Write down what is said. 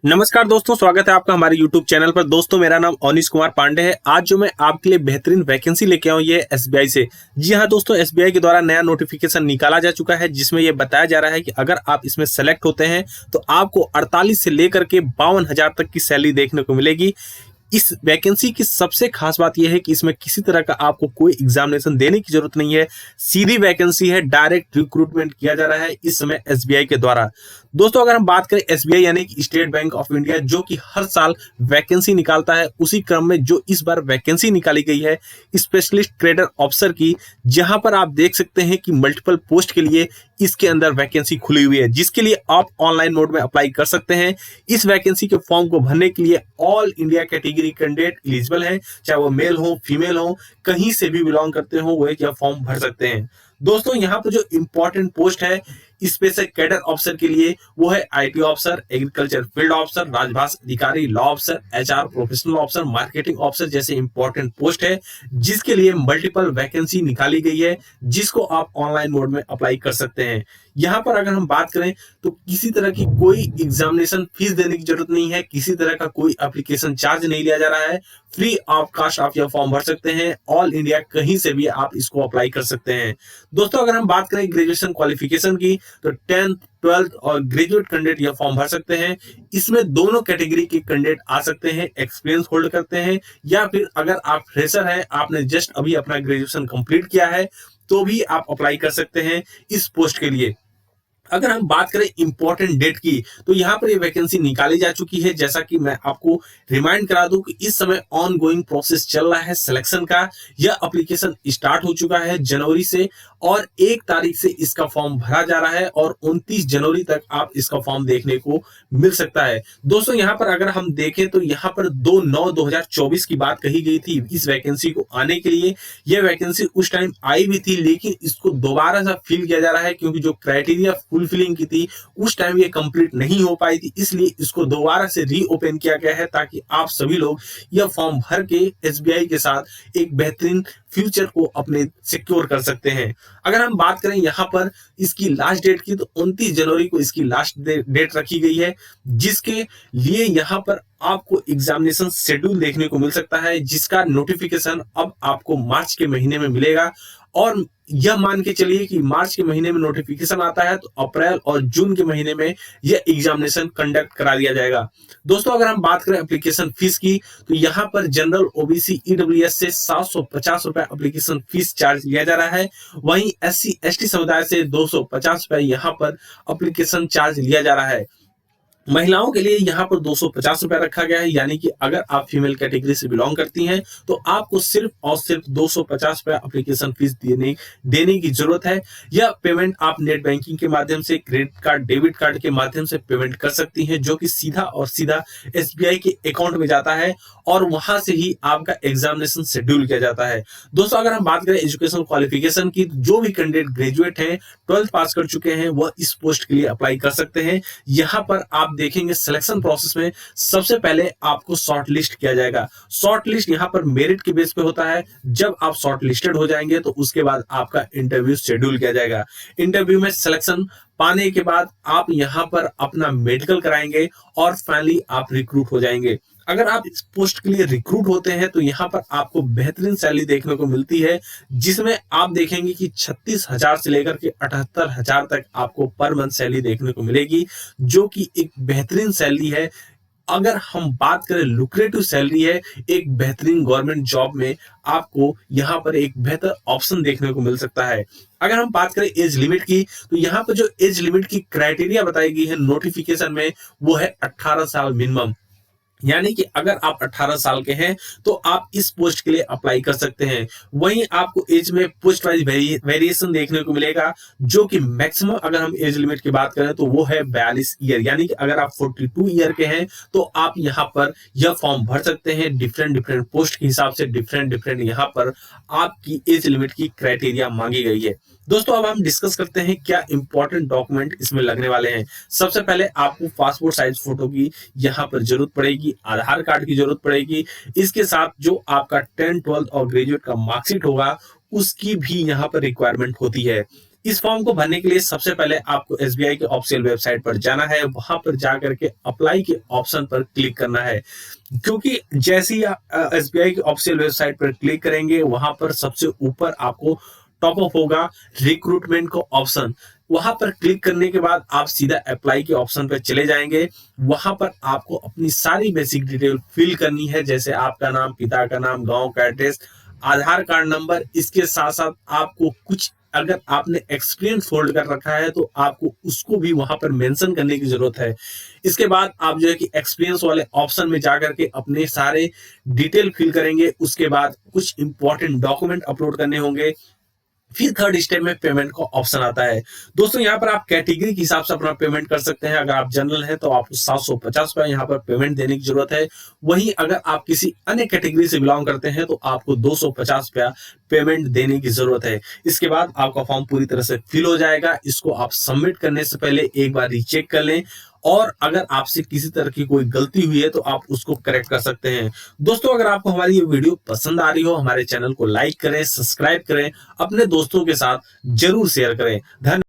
नमस्कार दोस्तों, स्वागत है आपका हमारे YouTube चैनल पर। दोस्तों, मेरा नाम अनीश कुमार पांडे है। आज जो मैं आपके लिए बेहतरीन वैकेंसी लेके आऊँ ये एसबीआई से। जी हाँ दोस्तों, एसबीआई के द्वारा नया नोटिफिकेशन निकाला जा चुका है जिसमें ये बताया जा रहा है कि अगर आप इसमें सेलेक्ट होते हैं तो आपको 48 से लेकर के 52,000 तक की सैलरी देखने को मिलेगी। इस वैकेंसी की सबसे खास बात यह है कि इसमें किसी तरह का आपको कोई एग्जामिनेशन देने की जरूरत नहीं है। सीधी वैकेंसी है, डायरेक्ट रिक्रूटमेंट किया जा रहा है इस समय एसबीआई के द्वारा। दोस्तों, अगर हम बात करें एसबीआई यानी कि स्टेट बैंक ऑफ इंडिया, जो कि हर साल वैकेंसी निकालता है, उसी क्रम में जो इस बार वैकेंसी निकाली गई है स्पेशलिस्ट ट्रेडर ऑफिसर की, जहां पर आप देख सकते हैं कि मल्टीपल पोस्ट के लिए इसके अंदर वैकेंसी खुली हुई है, जिसके लिए आप ऑनलाइन मोड में अप्लाई कर सकते हैं। इस वैकेंसी के फॉर्म को भरने के लिए all India category candidate eligible है, चाहे वो मेल हो फीमेल हो, कहीं से भी बिलोंग करते हो, वो यह फॉर्म भर सकते हैं। दोस्तों, यहाँ पर जो इंपॉर्टेंट पोस्ट है स्पेशल कैडर ऑफिसर के लिए, वो है IT officer, agriculture field officer, राजभाषा अधिकारी, law officer, HR professional officer, marketing officer जैसे इंपॉर्टेंट पोस्ट है, जिसके लिए मल्टीपल वैकेंसी निकाली गई है, जिसको आप ऑनलाइन मोड में अप्लाई कर सकते हैं। यहाँ पर अगर हम बात करें तो किसी तरह की कोई एग्जामिनेशन फीस देने की जरूरत नहीं है, किसी तरह का कोई एप्लीकेशन चार्ज नहीं लिया जा रहा है। फ्री ऑफ कास्ट आप यह फॉर्म भर सकते हैं। ऑल इंडिया कहीं से भी आप इसको अप्लाई कर सकते हैं। दोस्तों, अगर हम बात करें ग्रेजुएशन क्वालिफिकेशन की, तो 10th 12th और ग्रेजुएट कैंडिडेट यह फॉर्म भर सकते हैं। इसमें दोनों कैटेगरी के कैंडिडेट आ सकते हैं, एक्सपीरियंस होल्ड करते हैं, या फिर अगर आप फ्रेशर हैं, आपने जस्ट अभी अपना ग्रेजुएशन कंप्लीट किया है, तो भी आप अप्लाई कर सकते हैं इस पोस्ट के लिए। अगर हम बात करें इंपॉर्टेंट डेट की, तो यहाँ पर ये वैकेंसी निकाली जा चुकी है। जैसा कि मैं आपको रिमाइंड करा दूं कि इस समय ऑन गोइंग प्रोसेस चल रहा है सिलेक्शन का। यह एप्लीकेशन स्टार्ट हो चुका है जनवरी से, और 1 तारीख से इसका फॉर्म भरा जा रहा है, और 29 जनवरी तक आप इसका फॉर्म देखने को मिल सकता है। दोस्तों, यहाँ पर अगर हम देखें तो यहाँ पर 2/9/2024 की बात कही गई थी इस वैकेंसी को आने के लिए। यह वैकेंसी उस टाइम आई भी थी, लेकिन इसको दोबारा से फिल किया जा रहा है, क्योंकि जो क्राइटेरिया फुलफिलिंग की थी उस टाइम ये कंप्लीट नहीं हो पाई थी, इसलिए इसको दोबारा से रीओपन किया गया है, ताकि आप सभी लोग यह फॉर्म भर के एसबीआई के साथ एक बेहतरीन फ्यूचर को अपने सिक्योर कर सकते हैं। अगर हम बात करें यहाँ पर इसकी लास्ट डेट की, तो 29 जनवरी को इसकी लास्ट डेट रखी गई है, जिसके लिए यहाँ पर आपको एग्जामिनेशन शेड्यूल देखने को मिल सकता है, जिसका नोटिफिकेशन अब आपको मार्च के महीने में मिलेगा। और यह मान के चलिए कि मार्च के महीने में नोटिफिकेशन आता है, तो अप्रैल और जून के महीने में यह एग्जामिनेशन कंडक्ट करा दिया जाएगा। दोस्तों, अगर हम बात करें एप्लीकेशन फीस की, तो यहाँ पर जनरल ओबीसी ईडब्ल्यूएस से 750 रुपए एप्लीकेशन फीस चार्ज लिया जा रहा है। वहीं एससी एसटी समुदाय से 250 रुपए यहाँ पर एप्लीकेशन चार्ज लिया जा रहा है। महिलाओं के लिए यहाँ पर 250 रुपए रखा गया है, यानी कि अगर आप फीमेल कैटेगरी से बिलोंग करती हैं तो आपको सिर्फ और सिर्फ 250 रुपए एप्लीकेशन फीस देने की जरूरत है। यह पेमेंट आप नेट बैंकिंग के माध्यम से, क्रेडिट कार्ड, डेबिट कार्ड के माध्यम से पेमेंट कर सकती हैं, जो कि सीधा और सीधा एसबीआई के अकाउंट में जाता है, और वहां से ही आपका एग्जामिनेशन शेड्यूल किया जाता है। दोस्तों, अगर हम बात करें एजुकेशन क्वालिफिकेशन की, जो भी कैंडिडेट ग्रेजुएट हैं, 12th पास कर चुके हैं, वह इस पोस्ट के लिए अप्लाई कर सकते हैं। यहाँ पर आप देखेंगे सिलेक्शन प्रोसेस में सबसे पहले आपको शॉर्ट लिस्ट किया जाएगा। शॉर्ट लिस्ट यहाँ पर मेरिट के बेस पे होता है। जब आप शॉर्ट लिस्टेड हो जाएंगे तो उसके बाद आपका इंटरव्यू शेड्यूल किया जाएगा। इंटरव्यू में सिलेक्शन पाने के बाद आप यहाँ पर अपना मेडिकल कराएंगे, और फाइनली आप रिक्रूट हो जाएंगे। अगर आप इस पोस्ट के लिए रिक्रूट होते हैं तो यहाँ पर आपको बेहतरीन सैलरी देखने को मिलती है, जिसमें आप देखेंगे कि 36,000 से लेकर के 78,000 तक आपको पर मंथ सैलरी देखने को मिलेगी, जो कि एक बेहतरीन सैलरी है। अगर हम बात करें लुक्रेटिव सैलरी है, एक बेहतरीन गवर्नमेंट जॉब में आपको यहाँ पर एक बेहतर ऑप्शन देखने को मिल सकता है। अगर हम बात करें एज लिमिट की, तो यहाँ पर जो एज लिमिट की क्राइटेरिया बताई गई है नोटिफिकेशन में, वो है 18 साल मिनिमम। यानी कि अगर आप 18 साल के हैं तो आप इस पोस्ट के लिए अप्लाई कर सकते हैं। वहीं आपको एज में पोस्ट वाइज वेरिएशन देखने को मिलेगा, जो कि मैक्सिमम अगर हम एज लिमिट की बात करें तो वो है 42 ईयर। यानी कि अगर आप 42 ईयर के हैं तो आप यहाँ पर यह फॉर्म भर सकते हैं। डिफरेंट पोस्ट के हिसाब से डिफरेंट यहाँ पर आपकी एज लिमिट की क्राइटेरिया मांगी गई है। दोस्तों, अब हम डिस्कस करते हैं क्या इंपॉर्टेंट डॉक्यूमेंट इसमें लगने वाले हैं। सबसे पहले आपको पासपोर्ट साइज फोटो की यहाँ पर जरूरत पड़ेगी, आधार कार्ड की जरूरत पड़ेगी। इसके साथ जो आपका 10th 12th और ग्रेजुएट का मार्कशीट होगा, उसकी भी यहाँ पर रिक्वायरमेंट होती है। इस फॉर्म को भरने के लिए सबसे पहले आपको एसबीआई के ऑफिशियल वेबसाइट पर जाना है, वहां पर जाकर के अप्लाई के ऑप्शन पर क्लिक करना है। क्योंकि जैसे ही एसबीआई के ऑफिशियल वेबसाइट पर क्लिक करेंगे, वहां पर सबसे ऊपर आपको टॉप अप होगा रिक्रूटमेंट का ऑप्शन। वहां पर क्लिक करने के बाद आप सीधा अप्लाई के ऑप्शन पर चले जाएंगे। वहां पर आपको अपनी सारी बेसिक डिटेल फिल करनी है, जैसे आपका नाम, पिता का नाम, गांव का एड्रेस, आधार कार्ड नंबर। इसके साथ साथ आपको कुछ, अगर आपने एक्सपीरियंस होल्ड कर रखा है तो आपको उसको भी वहां पर मेंशन करने की जरूरत है। इसके बाद आप जो है कि एक्सपीरियंस वाले ऑप्शन में जाकर के अपने सारे डिटेल फिल करेंगे। उसके बाद कुछ इंपॉर्टेंट डॉक्यूमेंट अपलोड करने होंगे। फिर थर्ड स्टेप में पेमेंट का ऑप्शन आता है। दोस्तों यहाँ पर आप कैटेगरी के हिसाब से अपना पेमेंट कर सकते हैं। अगर आप जनरल हैं तो आपको 750 रुपया यहाँ पर पेमेंट देने की जरूरत है। वहीं अगर आप किसी अन्य कैटेगरी से बिलोंग करते हैं तो आपको 250 रुपया पेमेंट देने की जरूरत है। इसके बाद आपका फॉर्म पूरी तरह से फिल हो जाएगा। इसको आप सबमिट करने से पहले एक बार रीचेक कर लें, और अगर आपसे किसी तरह की कोई गलती हुई है तो आप उसको करेक्ट कर सकते हैं। दोस्तों अगर आपको हमारी ये वीडियो पसंद आ रही हो, हमारे चैनल को लाइक करें, सब्सक्राइब करें, अपने दोस्तों के साथ जरूर शेयर करें। धन्यवाद।